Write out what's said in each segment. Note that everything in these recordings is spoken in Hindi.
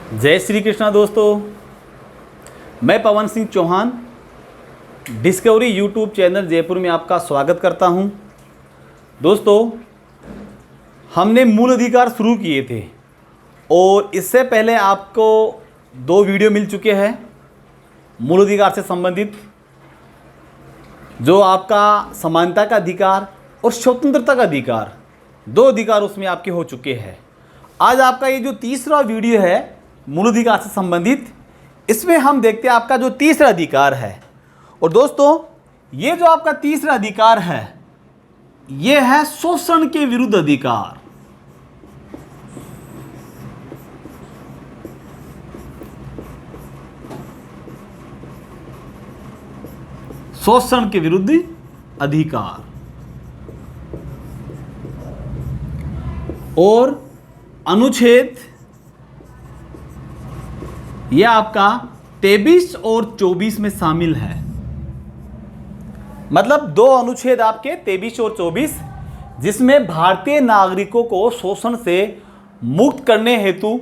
जय श्री कृष्णा दोस्तों, मैं Pawan Singh Chauhan Discovery YouTube channel Jaipur में आपका स्वागत करता हूं। दोस्तों, हमने मूल अधिकार शुरू किए थे और इससे पहले आपको 2 वीडियो मिल चुके हैं मूल अधिकार से संबंधित, जो आपका समानता का अधिकार और स्वतंत्रता का अधिकार, 2 अधिकार उसमें आपके हो चुके हैं। आज आपका ये जो तीसरा वीडियो है मूल अधिकार से संबंधित, इसमें हम देखते हैं आपका जो तीसरा अधिकार है। और दोस्तों, ये जो आपका तीसरा अधिकार है, ये है शोषण के विरुद्ध अधिकार। शोषण के विरुद्ध अधिकार। और अनुच्छेद यह आपका 23 और 24 में शामिल है। मतलब 2 अनुच्छेद आपके 23 और 24, जिसमें भारतीय नागरिकों को शोषण से मुक्त करने हेतु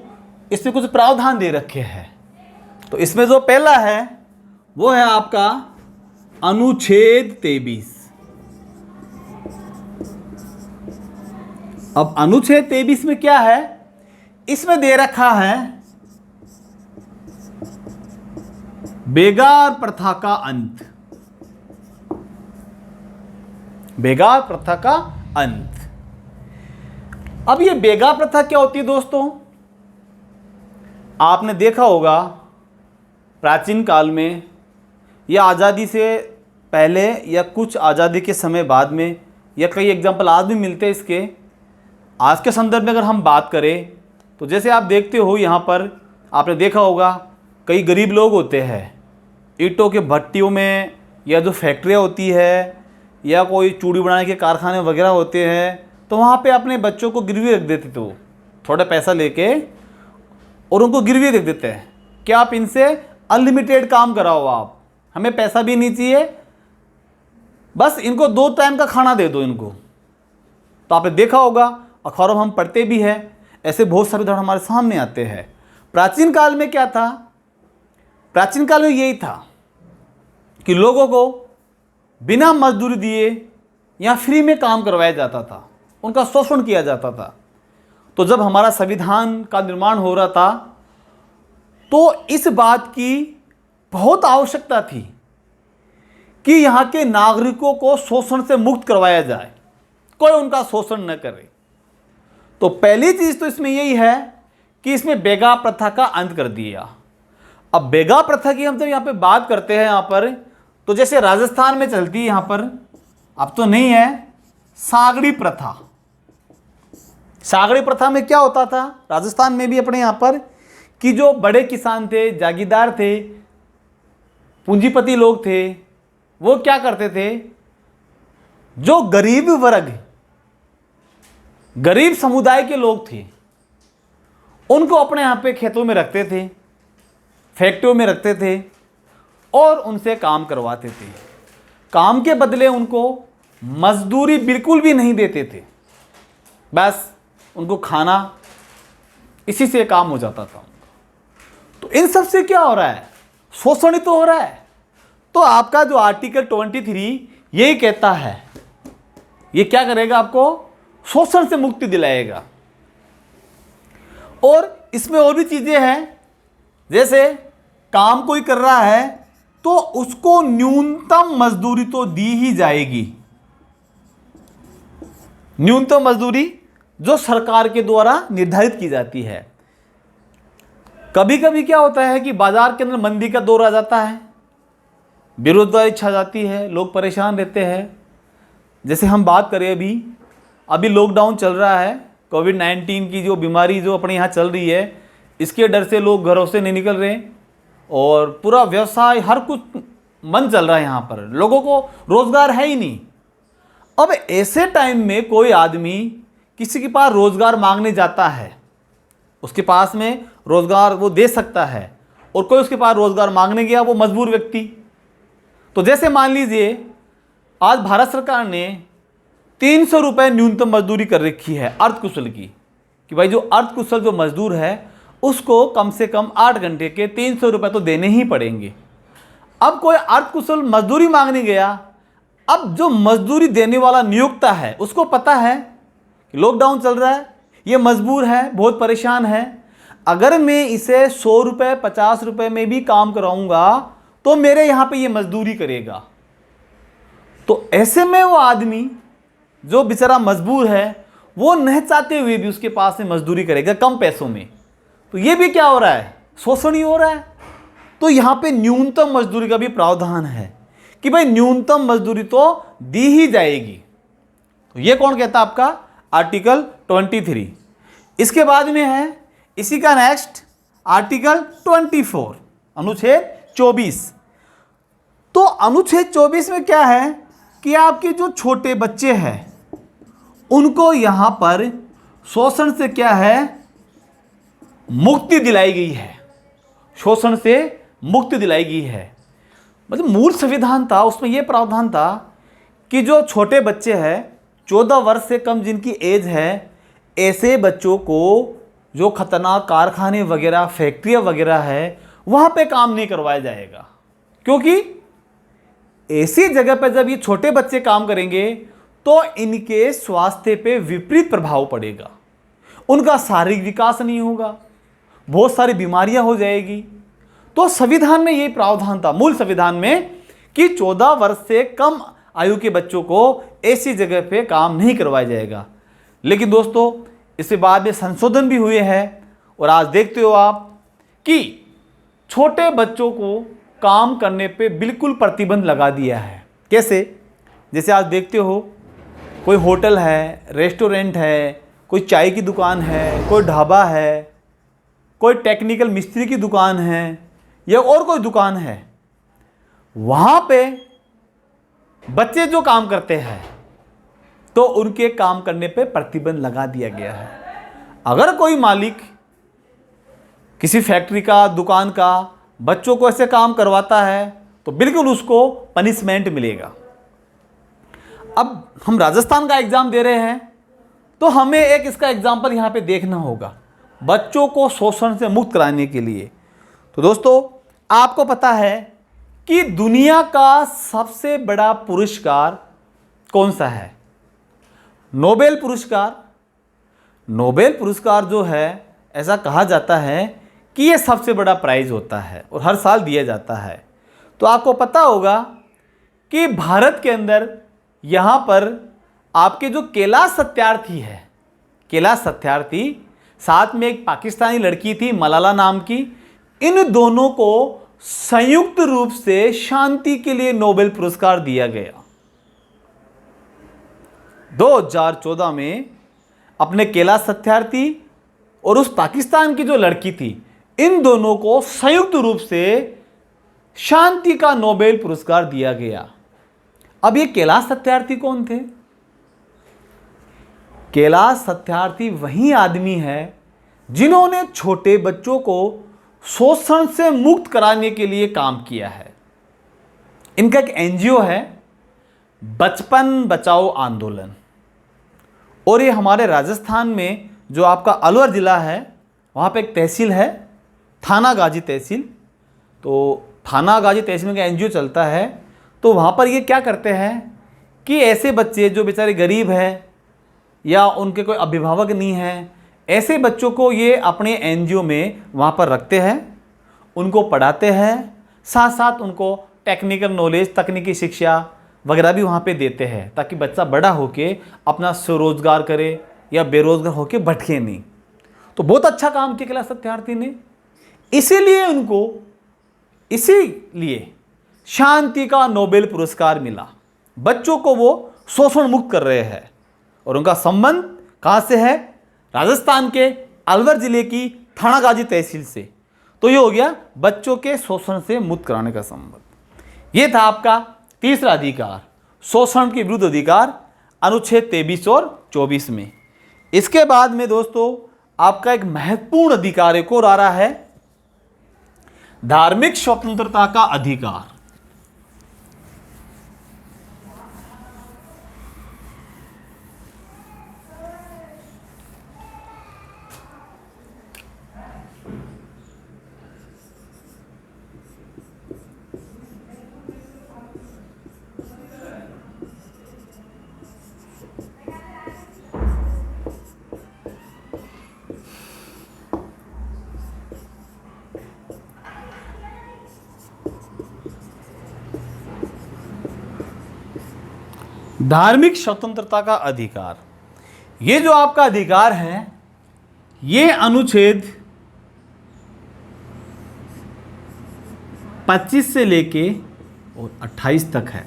इसमें कुछ प्रावधान दे रखे हैं। तो इसमें जो पहला है वो है आपका अनुच्छेद 23। अब अनुच्छेद 23 में क्या है, इसमें दे रखा है बेगार प्रथा का अंत। बेगार प्रथा का अंत। अब ये बेगार प्रथा क्या होती है दोस्तों? आपने देखा होगा प्राचीन काल में या आज़ादी से पहले या कुछ आज़ादी के समय बाद में, या कई एग्जाम्पल आज भी मिलते हैं इसके। आज के संदर्भ में अगर हम बात करें तो जैसे आप देखते हो, यहाँ पर आपने देखा होगा कई गरीब लोग होते हैं, ईंटों के भट्टियों में या जो फैक्ट्रियाँ होती है या कोई चूड़ी बनाने के कारखाने वगैरह होते हैं, तो वहाँ पे अपने बच्चों को गिरवी रख देते, तो थोड़ा पैसा लेके और उनको गिरवी रख देते हैं कि आप इनसे अनलिमिटेड काम कराओ, आप हमें पैसा भी नहीं चाहिए, बस इनको 2 टाइम का खाना दे दो इनको। तो आपने देखा होगा, अखबारों में हम पढ़ते भी हैं, ऐसे बहुत सारे उदाहरण हमारे सामने आते हैं। प्राचीन काल में क्या था? प्राचीन काल में यही था कि लोगों को बिना मजदूरी दिए या फ्री में काम करवाया जाता था, उनका शोषण किया जाता था। तो जब हमारा संविधान का निर्माण हो रहा था तो इस बात की बहुत आवश्यकता थी कि यहाँ के नागरिकों को शोषण से मुक्त करवाया जाए, कोई उनका शोषण न करे। तो पहली चीज़ तो इसमें यही है कि इसमें बेगा प्रथा का अंत कर दिया। अब बेगा प्रथा की हम जब यहाँ पे बात करते हैं, यहाँ पर तो जैसे राजस्थान में चलती है, यहाँ पर अब तो नहीं है, सागड़ी प्रथा। सागड़ी प्रथा में क्या होता था राजस्थान में भी अपने यहाँ पर, कि जो बड़े किसान थे, जागीरदार थे, पूंजीपति लोग थे, वो क्या करते थे, जो गरीब वर्ग, गरीब समुदाय के लोग थे, उनको अपने यहाँ पे खेतों में रखते थे, फैक्ट्रियों में रखते थे और उनसे काम करवाते थे। काम के बदले उनको मजदूरी बिल्कुल भी नहीं देते थे, बस उनको खाना, इसी से काम हो जाता था। तो इन सब से क्या हो रहा है? शोषण ही तो हो रहा है। तो आपका जो आर्टिकल 23 यही कहता है, ये क्या करेगा, आपको शोषण से मुक्ति दिलाएगा। और इसमें और भी चीजें हैं, जैसे काम कोई कर रहा है तो उसको न्यूनतम मजदूरी तो दी ही जाएगी। न्यूनतम मजदूरी जो सरकार के द्वारा निर्धारित की जाती है। कभी कभी क्या होता है कि बाजार के अंदर मंदी का दौर आ जाता है, बेरोजगारी छा जाती है, लोग परेशान रहते हैं। जैसे हम बात करें, अभी लॉकडाउन चल रहा है, कोविड-19 की जो बीमारी जो अपने यहाँ चल रही है, इसके डर से लोग घरों से नहीं निकल रहे और पूरा व्यवसाय, हर कुछ बंद चल रहा है। यहाँ पर लोगों को रोजगार है ही नहीं। अब ऐसे टाइम में कोई आदमी किसी के पास रोजगार मांगने जाता है, उसके पास में रोजगार वो दे सकता है, और कोई उसके पास रोजगार मांगने गया, वो मजबूर व्यक्ति। तो जैसे मान लीजिए आज भारत सरकार ने 300 रुपये न्यूनतम मजदूरी कर रखी है अर्ध कुशल की, कि भाई जो अर्ध कुशल जो मजदूर है उसको कम से कम 8 घंटे के 300 रुपये तो देने ही पड़ेंगे। अब कोई अर्धकुशल मजदूरी मांगने गया, अब जो मजदूरी देने वाला नियोक्ता है उसको पता है कि लॉकडाउन चल रहा है, ये मजबूर है, बहुत परेशान है, अगर मैं इसे 100 रुपये 50 रुपये में भी काम कराऊंगा तो मेरे यहाँ पे ये मजदूरी करेगा। तो ऐसे में वो आदमी जो बेचारा मजबूर है वो नहीं चाहते हुए भी उसके पास में मजदूरी करेगा कम पैसों में। तो ये भी क्या हो रहा है, शोषण ही हो रहा है। तो यहाँ पे न्यूनतम मजदूरी का भी प्रावधान है कि भाई न्यूनतम मजदूरी तो दी ही जाएगी। तो ये कौन कहता है, आपका आर्टिकल 23। इसके बाद में है इसी का नेक्स्ट आर्टिकल 24, अनुच्छेद 24। तो अनुच्छेद 24 में क्या है कि आपके जो छोटे बच्चे हैं उनको यहां पर शोषण से क्या है, मुक्ति दिलाई गई है। शोषण से मुक्ति दिलाई गई है। मतलब मूल संविधान था, उसमें यह प्रावधान था कि जो छोटे बच्चे हैं 14 वर्ष से कम जिनकी एज है, ऐसे बच्चों को जो खतरनाक कारखाने वगैरह फैक्ट्रियाँ वगैरह है वहाँ पे काम नहीं करवाया जाएगा। क्योंकि ऐसी जगह पर जब ये छोटे बच्चे काम करेंगे तो इनके स्वास्थ्य पे विपरीत प्रभाव पड़ेगा, उनका शारीरिक विकास नहीं होगा, बहुत सारी बीमारियां हो जाएगी। तो संविधान में ये प्रावधान था, मूल संविधान में, कि 14 वर्ष से कम आयु के बच्चों को ऐसी जगह पे काम नहीं करवाया जाएगा। लेकिन दोस्तों इसके बाद में संशोधन भी हुए हैं और आज देखते हो आप कि छोटे बच्चों को काम करने पे बिल्कुल प्रतिबंध लगा दिया है। कैसे? जैसे आज देखते हो कोई होटल है, रेस्टोरेंट है, कोई चाय की दुकान है, कोई ढाबा है, कोई टेक्निकल मिस्त्री की दुकान है या और कोई दुकान है, वहाँ पे बच्चे जो काम करते हैं तो उनके काम करने पे प्रतिबंध लगा दिया गया है। अगर कोई मालिक किसी फैक्ट्री का, दुकान का बच्चों को ऐसे काम करवाता है तो बिल्कुल उसको पनिशमेंट मिलेगा। अब हम राजस्थान का एग्जाम दे रहे हैं तो हमें एक इसका एग्जाम्पल यहाँ पे देखना होगा बच्चों को शोषण से मुक्त कराने के लिए। तो दोस्तों आपको पता है कि दुनिया का सबसे बड़ा पुरस्कार कौन सा है? नोबेल पुरस्कार। नोबेल पुरस्कार जो है, ऐसा कहा जाता है कि ये सबसे बड़ा प्राइज होता है और हर साल दिया जाता है। तो आपको पता होगा कि भारत के अंदर यहाँ पर आपके जो कैलाश सत्यार्थी है, कैलाश सत्यार्थी, साथ में एक पाकिस्तानी लड़की थी मलाला नाम की, इन दोनों को संयुक्त रूप से शांति के लिए नोबेल पुरस्कार दिया गया। 2014 में अपने कैलाश सत्यार्थी और उस पाकिस्तान की जो लड़की थी, इन दोनों को संयुक्त रूप से शांति का नोबेल पुरस्कार दिया गया। अब ये कैलाश सत्यार्थी कौन थे? कैलाश सत्यार्थी वही आदमी है जिन्होंने छोटे बच्चों को शोषण से मुक्त कराने के लिए काम किया है। इनका एक एनजीओ है बचपन बचाओ आंदोलन, और ये हमारे राजस्थान में जो आपका अलवर ज़िला है वहाँ पे एक तहसील है थानागाजी तहसील। तो थानागाजी तहसील में का एनजीओ चलता है। तो वहाँ पर ये क्या करते हैं कि ऐसे बच्चे जो बेचारे गरीब हैं या उनके कोई अभिभावक नहीं हैं, ऐसे बच्चों को ये अपने एनजीओ में वहाँ पर रखते हैं, उनको पढ़ाते हैं, साथ साथ उनको टेक्निकल नॉलेज, तकनीकी शिक्षा वगैरह भी वहाँ पे देते हैं ताकि बच्चा बड़ा होके अपना स्वरोजगार करे या बेरोजगार होके भटके नहीं। तो बहुत अच्छा काम किया कैलाश सत्यार्थी ने, इसीलिए उनको इसीलिए शांति का नोबेल पुरस्कार मिला। बच्चों को वो शोषण मुक्त कर रहे हैं और उनका संबंध कहाँ से है? राजस्थान के अलवर जिले की थानागाजी तहसील से। तो ये हो गया बच्चों के शोषण से मुक्त कराने का संबंध। ये था आपका तीसरा अधिकार, शोषण के विरुद्ध अधिकार, अनुच्छेद 23 और 24 में। इसके बाद में दोस्तों आपका एक महत्वपूर्ण अधिकार एक और आ रहा है, धार्मिक स्वतंत्रता का अधिकार। धार्मिक स्वतंत्रता का अधिकार, ये जो आपका अधिकार है ये अनुच्छेद 25 से लेके और 28 तक है।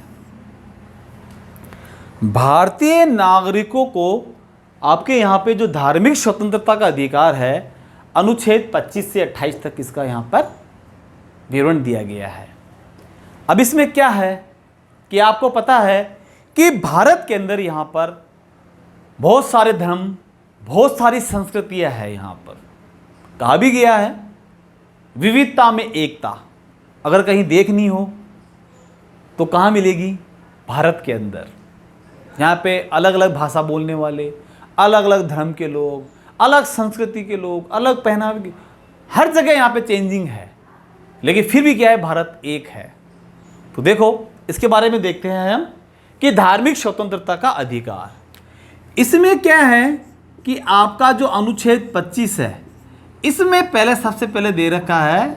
भारतीय नागरिकों को आपके यहाँ पे जो धार्मिक स्वतंत्रता का अधिकार है अनुच्छेद 25 से 28 तक इसका यहाँ पर विवरण दिया गया है। अब इसमें क्या है कि आपको पता है कि भारत के अंदर यहाँ पर बहुत सारे धर्म, बहुत सारी संस्कृतियाँ हैं। यहाँ पर कहा भी गया है विविधता में एकता। अगर कहीं देखनी हो तो कहाँ मिलेगी? भारत के अंदर। यहाँ पे अलग अलग भाषा बोलने वाले, अलग अलग धर्म के लोग, अलग संस्कृति के लोग, अलग पहनावे के, हर जगह यहाँ पे चेंजिंग है, लेकिन फिर भी क्या है, भारत एक है। तो देखो इसके बारे में देखते हैं हम कि धार्मिक स्वतंत्रता का अधिकार, इसमें क्या है कि आपका जो अनुच्छेद 25 है इसमें पहले सबसे पहले दे रखा है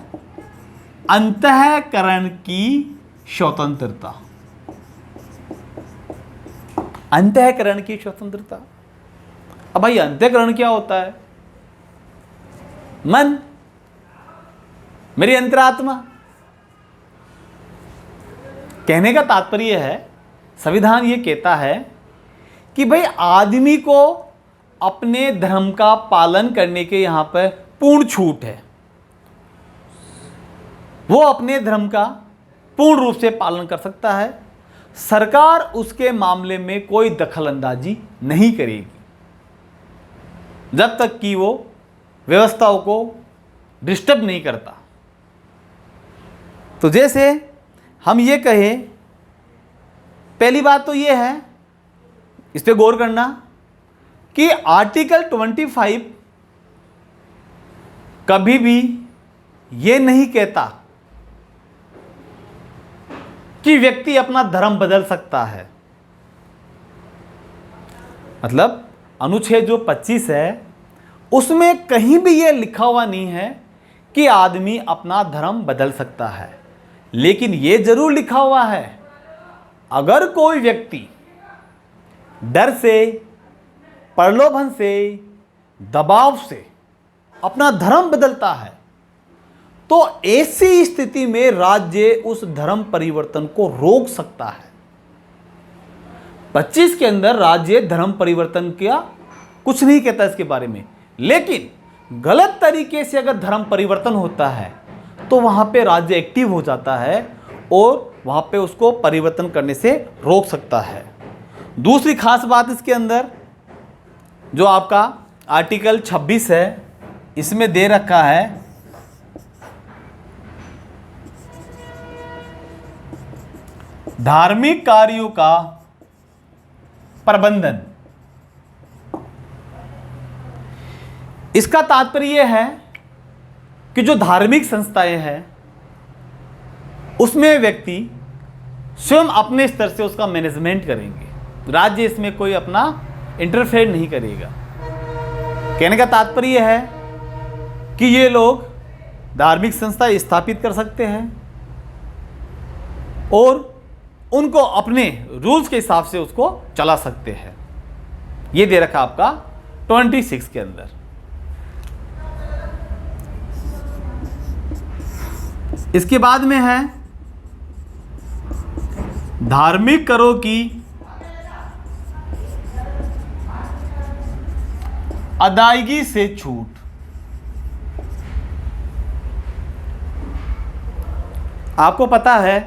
अंतःकरण की स्वतंत्रता। अंतःकरण की स्वतंत्रता। अब भाई अंतःकरण क्या होता है? मन, मेरी अंतरात्मा। कहने का तात्पर्य है, संविधान ये कहता है कि भाई आदमी को अपने धर्म का पालन करने के यहां पर पूर्ण छूट है। वो अपने धर्म का पूर्ण रूप से पालन कर सकता है। सरकार उसके मामले में कोई दखल अंदाजी नहीं करेगी जब तक कि वो व्यवस्थाओं को डिस्टर्ब नहीं करता। तो जैसे हम ये कहें, पहली बात तो ये है, इस पे गौर करना कि आर्टिकल 25 कभी भी ये नहीं कहता कि व्यक्ति अपना धर्म बदल सकता है। मतलब अनुच्छेद जो 25 है उसमें कहीं भी ये लिखा हुआ नहीं है कि आदमी अपना धर्म बदल सकता है, लेकिन ये जरूर लिखा हुआ है अगर कोई व्यक्ति डर से, प्रलोभन से, दबाव से अपना धर्म बदलता है तो ऐसी स्थिति में राज्य उस धर्म परिवर्तन को रोक सकता है। 25 के अंदर राज्य धर्म परिवर्तन का कुछ नहीं कहता इसके बारे में, लेकिन गलत तरीके से अगर धर्म परिवर्तन होता है तो वहां पे राज्य एक्टिव हो जाता है और वहां पे उसको परिवर्तन करने से रोक सकता है। दूसरी खास बात इसके अंदर जो आपका आर्टिकल 26 है इसमें दे रखा है धार्मिक कार्यों का प्रबंधन। इसका तात्पर्य है कि जो धार्मिक संस्थाएं हैं उसमें व्यक्ति स्वयं अपने स्तर से उसका मैनेजमेंट करेंगे, राज्य इसमें कोई अपना इंटरफेयर नहीं करेगा। कहने का तात्पर्य है कि ये लोग धार्मिक संस्था स्थापित कर सकते हैं और उनको अपने रूल्स के हिसाब से उसको चला सकते हैं। ये दे रखा आपका 26 के अंदर। इसके बाद में है धार्मिक करों की अदायगी से छूट। आपको पता है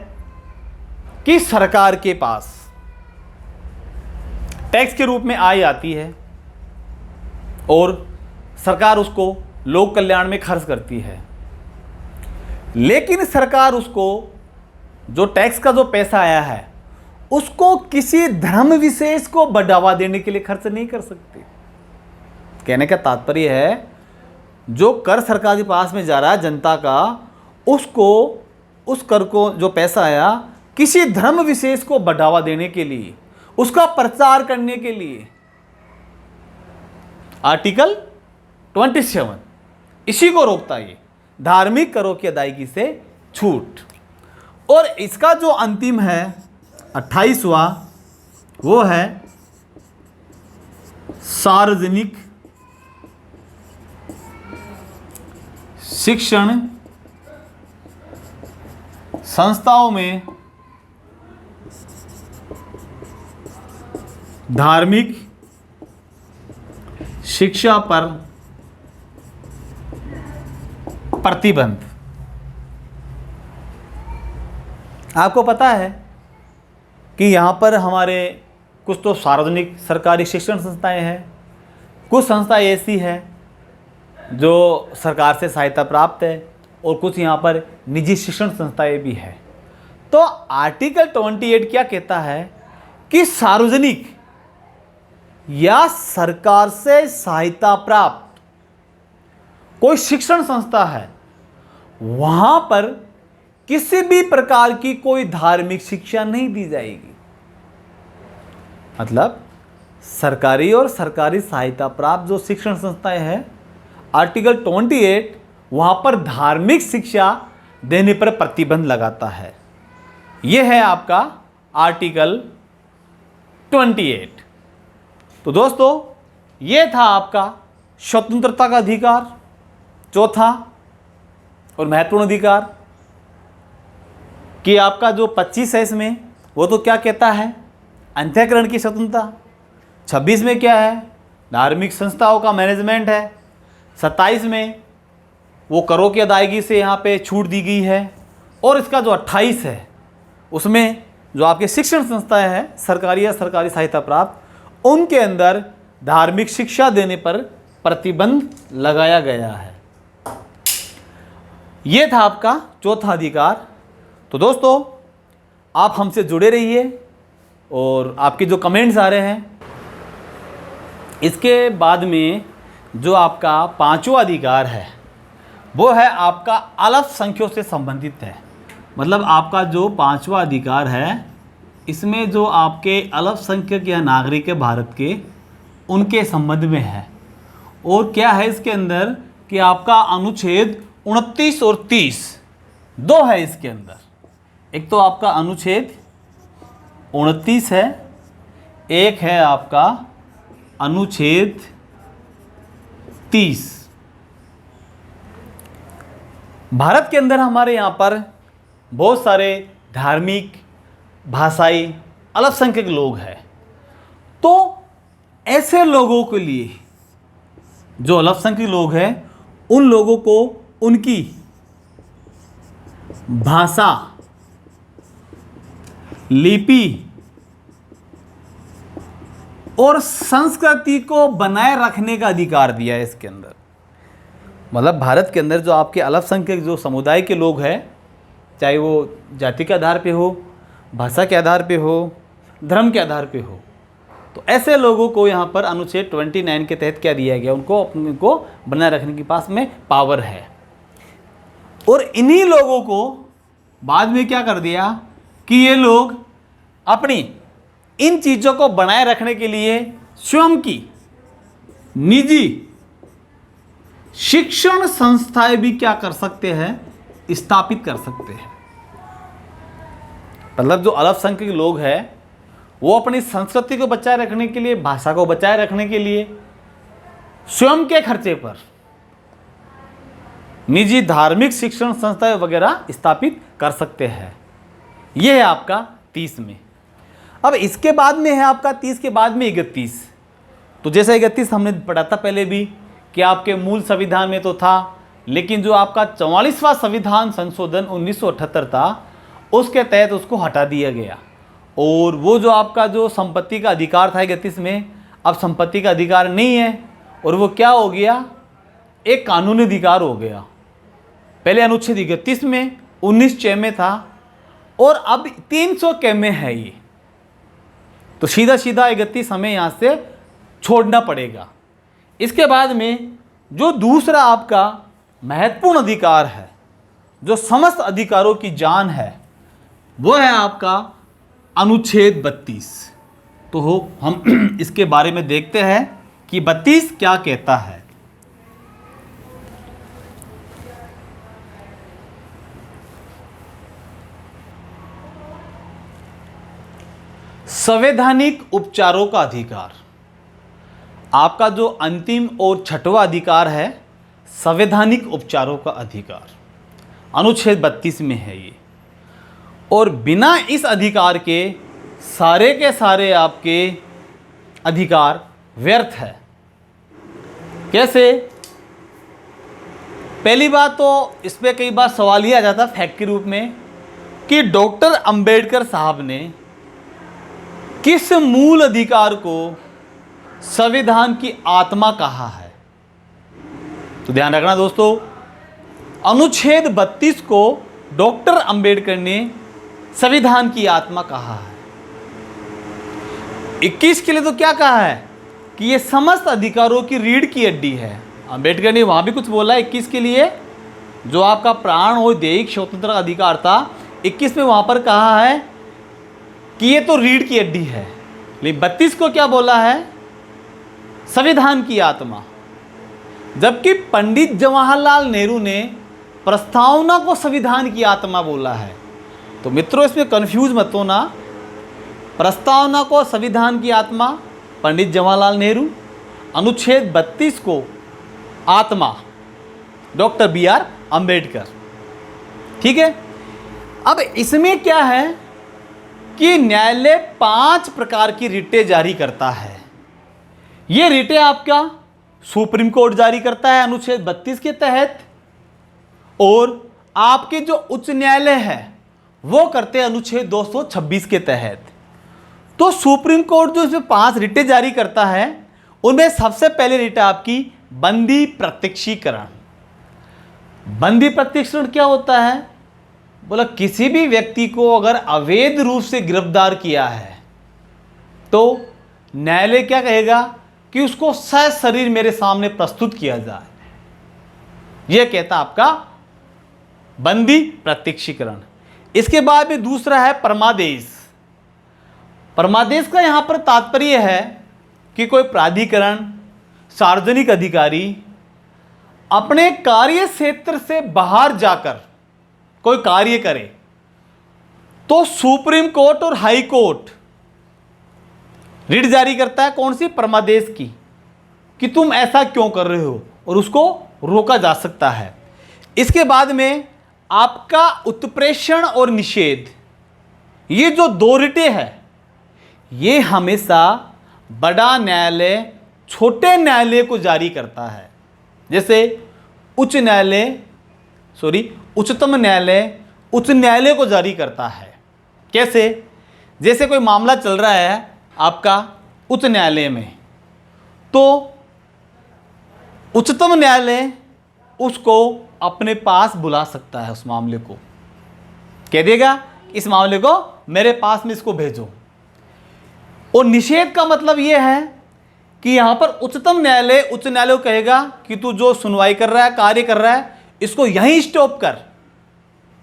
कि सरकार के पास टैक्स के रूप में आय आती है और सरकार उसको लोक कल्याण में खर्च करती है, लेकिन सरकार उसको जो टैक्स का जो पैसा आया है उसको किसी धर्म विशेष को बढ़ावा देने के लिए खर्च नहीं कर सकती। कहने का तात्पर्य है जो कर सरकार के पास में जा रहा है जनता का, उसको उस कर को जो पैसा आया किसी धर्म विशेष को बढ़ावा देने के लिए, उसका प्रचार करने के लिए आर्टिकल 27 इसी को रोकता है, धार्मिक करों की अदायगी से छूट। और इसका जो अंतिम है 28वां वो है सार्वजनिक शिक्षण संस्थाओं में धार्मिक शिक्षा पर प्रतिबंध। आपको पता है कि यहाँ पर हमारे कुछ तो सार्वजनिक सरकारी शिक्षण संस्थाएं हैं, कुछ संस्थाएं ऐसी हैं जो सरकार से सहायता प्राप्त है और कुछ यहाँ पर निजी शिक्षण संस्थाएं भी हैं। तो आर्टिकल 28 क्या कहता है कि सार्वजनिक या सरकार से सहायता प्राप्त कोई शिक्षण संस्था है, वहां पर किसी भी प्रकार की कोई धार्मिक शिक्षा नहीं दी जाएगी। मतलब सरकारी और सरकारी सहायता प्राप्त जो शिक्षण संस्थाएं हैं, आर्टिकल 28 वहां पर धार्मिक शिक्षा देने पर प्रतिबंध लगाता है। यह है आपका आर्टिकल 28। तो दोस्तों, यह था आपका स्वतंत्रता का अधिकार, चौथा और महत्वपूर्ण अधिकार। कि आपका जो 25 है इसमें, वो तो क्या कहता है, अंतःकरण की स्वतंत्रता। 26 में क्या है, धार्मिक संस्थाओं का मैनेजमेंट है। 27 में वो करों की अदायगी से यहाँ पे छूट दी गई है। और इसका जो 28 है, उसमें जो आपके शिक्षण संस्थाएं हैं सरकारी या सरकारी सहायता प्राप्त, उनके अंदर धार्मिक शिक्षा देने पर प्रतिबंध लगाया गया है। यह था आपका चौथा अधिकार। तो दोस्तों, आप हमसे जुड़े रहिए और आपके जो कमेंट्स आ रहे हैं, इसके बाद में जो आपका पांचवा अधिकार है वो है आपका अल्पसंख्यकों से संबंधित है। मतलब आपका जो पांचवा अधिकार है, इसमें जो आपके अल्पसंख्यक या नागरिक है भारत के, उनके संबंध में है। और क्या है इसके अंदर कि आपका अनुच्छेद 29 और 30 दो है इसके अंदर। एक तो आपका अनुच्छेद 29 है, एक है आपका अनुच्छेद 30। भारत के अंदर हमारे यहाँ पर बहुत सारे धार्मिक, भाषाई अल्पसंख्यक लोग हैं। तो ऐसे लोगों के लिए, जो अल्पसंख्यक लोग हैं, उन लोगों को उनकी भाषा, लिपि और संस्कृति को बनाए रखने का अधिकार दिया है इसके अंदर। मतलब भारत के अंदर जो आपके अल्पसंख्यक जो समुदाय के लोग हैं, चाहे वो जाति के आधार पे हो, भाषा के आधार पे हो, धर्म के आधार पे हो, तो ऐसे लोगों को यहाँ पर अनुच्छेद 29 के तहत क्या दिया गया, उनको अपने को बनाए रखने के पास में पावर है। और इन्हीं लोगों को बाद में क्या कर दिया कि ये लोग अपनी इन चीज़ों को बनाए रखने के लिए स्वयं की निजी शिक्षण संस्थाएं भी क्या कर सकते हैं, स्थापित कर सकते हैं। मतलब जो अल्पसंख्यक लोग हैं, वो अपनी संस्कृति को बचाए रखने के लिए, भाषा को बचाए रखने के लिए स्वयं के खर्चे पर निजी धार्मिक शिक्षण संस्थाएं वगैरह स्थापित कर सकते हैं। यह है आपका 30 में। अब इसके बाद में है आपका 30 के बाद में 31। तो जैसे 31 हमने पढ़ा था पहले भी कि आपके मूल संविधान में तो था, लेकिन जो आपका 44वां संविधान संशोधन 1978 था, उसके तहत उसको हटा दिया गया। और वो जो आपका जो संपत्ति का अधिकार था 31 में, अब संपत्ति का अधिकार नहीं है, और वो क्या हो गया, एक कानूनी अधिकार हो गया। पहले अनुच्छेद 31 में 19 में था और अब 300 में है ये। तो सीधा सीधा 31 हमें यहाँ से छोड़ना पड़ेगा। इसके बाद में जो दूसरा आपका महत्वपूर्ण अधिकार है, जो समस्त अधिकारों की जान है, वो है आपका अनुच्छेद 32। तो हम इसके बारे में देखते हैं कि 32 क्या कहता है। संवैधानिक उपचारों का अधिकार। आपका जो अंतिम और छठवां अधिकार है संवैधानिक उपचारों का अधिकार, अनुच्छेद 32 में है ये। और बिना इस अधिकार के सारे आपके अधिकार व्यर्थ है। कैसे? पहली बात तो इस पर कई बार सवाल ये आ जाता फैक्ट के रूप में कि डॉक्टर अंबेडकर साहब ने किस मूल अधिकार को संविधान की आत्मा कहा है। तो ध्यान रखना दोस्तों, अनुच्छेद 32 को डॉक्टर अंबेडकर ने संविधान की आत्मा कहा है। 21 के लिए तो क्या कहा है कि ये समस्त अधिकारों की रीढ़ की हड्डी है। अंबेडकर ने वहां भी कुछ बोला 21 के लिए, जो आपका प्राण और दैहिक स्वतंत्र अधिकार था, 21 में वहां पर कहा है कि ये तो रीढ़ की हड्डी है। लेकिन 32 को क्या बोला है? संविधान की आत्मा। जबकि पंडित जवाहरलाल नेहरू ने प्रस्तावना को संविधान की आत्मा बोला है। तो मित्रों इसमें कंफ्यूज मत होना, प्रस्तावना को संविधान की आत्मा पंडित जवाहरलाल नेहरू, अनुच्छेद 32 को आत्मा डॉक्टर BR अंबेडकर। ठीक है। अब इसमें क्या है कि न्यायालय 5 प्रकार की रिटें जारी करता है। ये रिटें आपका सुप्रीम कोर्ट जारी करता है अनुच्छेद 32 के तहत, और आपके जो उच्च न्यायालय है वो करते हैं अनुच्छेद 226 के तहत। तो सुप्रीम कोर्ट जो इसमें 5 रिटें जारी करता है, उनमें सबसे पहले रिट आपकी बंदी प्रत्यक्षीकरण। बंदी प्रत्यक्षीकरण क्या होता है? बोला किसी भी व्यक्ति को अगर अवैध रूप से गिरफ्तार किया है तो न्यायालय क्या कहेगा कि उसको सशरीर मेरे सामने प्रस्तुत किया जाए। यह कहता आपका बंदी प्रत्यक्षीकरण। इसके बाद में दूसरा है परमादेश। परमादेश का यहां पर तात्पर्य है कि कोई प्राधिकरण, सार्वजनिक अधिकारी अपने कार्य क्षेत्र से बाहर जाकर कोई कार्य करे तो सुप्रीम कोर्ट और हाई कोर्ट रिट जारी करता है। कौन सी? परमादेश की, कि तुम ऐसा क्यों कर रहे हो, और उसको रोका जा सकता है। इसके बाद में आपका उत्प्रेषण और निषेध। ये जो 2 रिटें हैं ये हमेशा बड़ा न्यायालय छोटे न्यायालय को जारी करता है। जैसे उच्चतम न्यायालय उच्च न्यायालय को जारी करता है। कैसे? जैसे कोई मामला चल रहा है आपका उच्च न्यायालय में, तो उच्चतम न्यायालय उसको अपने पास बुला सकता है। उस मामले को कह देगा इस मामले को मेरे पास में इसको भेजो। और निषेध का मतलब यह है कि यहां पर उच्चतम न्यायालय उच्च न्यायालय को कहेगा कि तू जो सुनवाई कर रहा है, कार्य कर रहा है, इसको यहीं स्टॉप कर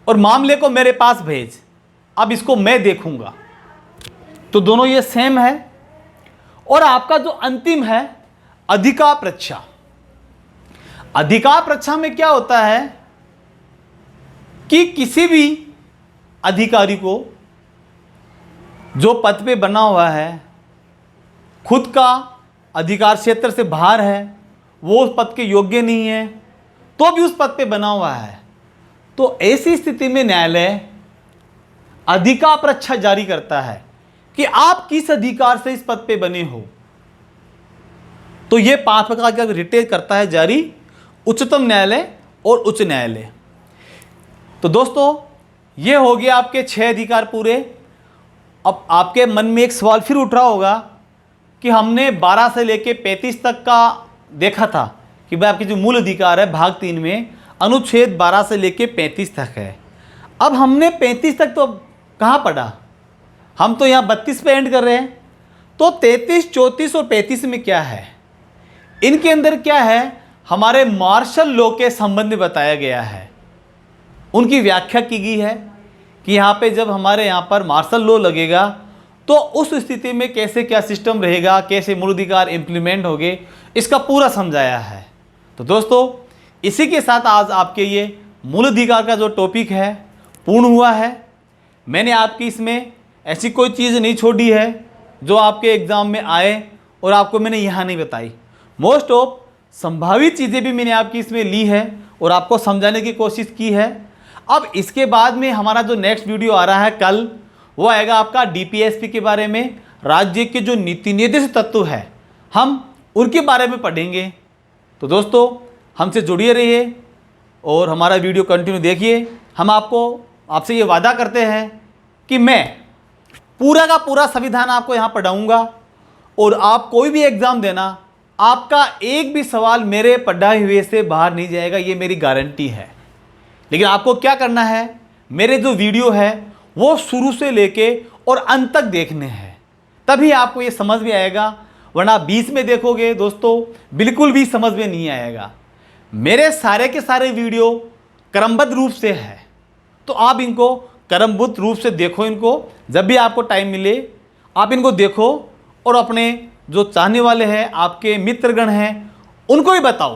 और मामले को मेरे पास भेज, अब इसको मैं देखूंगा। तो दोनों ये सेम है। और आपका जो अंतिम है अधिकार परीक्षा। अधिकार परीक्षा में क्या होता है कि किसी भी अधिकारी को जो पद पे बना हुआ है, खुद का अधिकार क्षेत्र से बाहर है, वो उस पद के योग्य नहीं है, तो भी उस पद पे बना हुआ है, तो ऐसी स्थिति में न्यायालय अधिकार परीक्षा जारी करता है कि आप किस अधिकार से इस पद पे बने हो। तो ये 5 प्रकार का रिटें करता है जारी उच्चतम न्यायालय और उच्च न्यायालय। तो दोस्तों ये हो गया आपके 6 अधिकार पूरे। अब आपके मन में एक सवाल फिर उठ रहा होगा कि हमने 12 से लेके 35 तक का देखा था कि भाई आपके जो मूल अधिकार है भाग 3 में अनुच्छेद 12 से लेके 35 तक है। अब हमने 35 तक तो कहाँ पढ़ा, हम तो यहाँ 32 पे एंड कर रहे हैं। तो 33, 34 और 35 में क्या है? इनके अंदर क्या है? हमारे मार्शल लॉ के संबंध में बताया गया है, उनकी व्याख्या की गई है कि यहाँ पे जब हमारे यहाँ पर मार्शल लॉ लगेगा तो उस स्थिति में कैसे क्या सिस्टम रहेगा, कैसे मूल अधिकार इम्प्लीमेंट होंगे, इसका पूरा समझाया है। तो दोस्तों इसी के साथ आज आपके ये मूल अधिकार का जो टॉपिक है पूर्ण हुआ है। मैंने आपकी इसमें ऐसी कोई चीज़ नहीं छोड़ी है जो आपके एग्ज़ाम में आए और आपको मैंने यहाँ नहीं बताई। मोस्ट ऑफ संभावित चीज़ें भी मैंने आपकी इसमें ली है और आपको समझाने की कोशिश की है। अब इसके बाद में हमारा जो नेक्स्ट वीडियो आ रहा है कल, वो आएगा आपका डीपीएसपी के बारे में। राज्य के जो नीति निर्देशित तत्व है हम उनके बारे में पढ़ेंगे। तो दोस्तों हमसे जुड़िए रहिए और हमारा वीडियो कंटिन्यू देखिए। हम आपसे ये वादा करते हैं कि मैं पूरा का पूरा संविधान आपको यहाँ पढ़ाऊँगा और आप कोई भी एग्ज़ाम देना, आपका एक भी सवाल मेरे पढ़ाए हुए से बाहर नहीं जाएगा, ये मेरी गारंटी है। लेकिन आपको क्या करना है, मेरे जो वीडियो है वो शुरू से लेके और अंत तक देखने हैं, तभी आपको ये समझ में आएगा। वरना बीच में देखोगे दोस्तों बिल्कुल भी समझ में नहीं आएगा। मेरे सारे के सारे वीडियो क्रमबद्ध रूप से है, तो आप इनको क्रमबद्ध रूप से देखो। इनको जब भी आपको टाइम मिले आप इनको देखो और अपने जो चाहने वाले हैं, आपके मित्रगण हैं, उनको भी बताओ,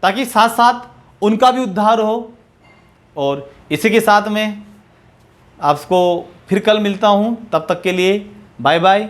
ताकि साथ साथ उनका भी उद्धार हो। और इसी के साथ में आपको फिर कल मिलता हूँ, तब तक के लिए बाय बाय।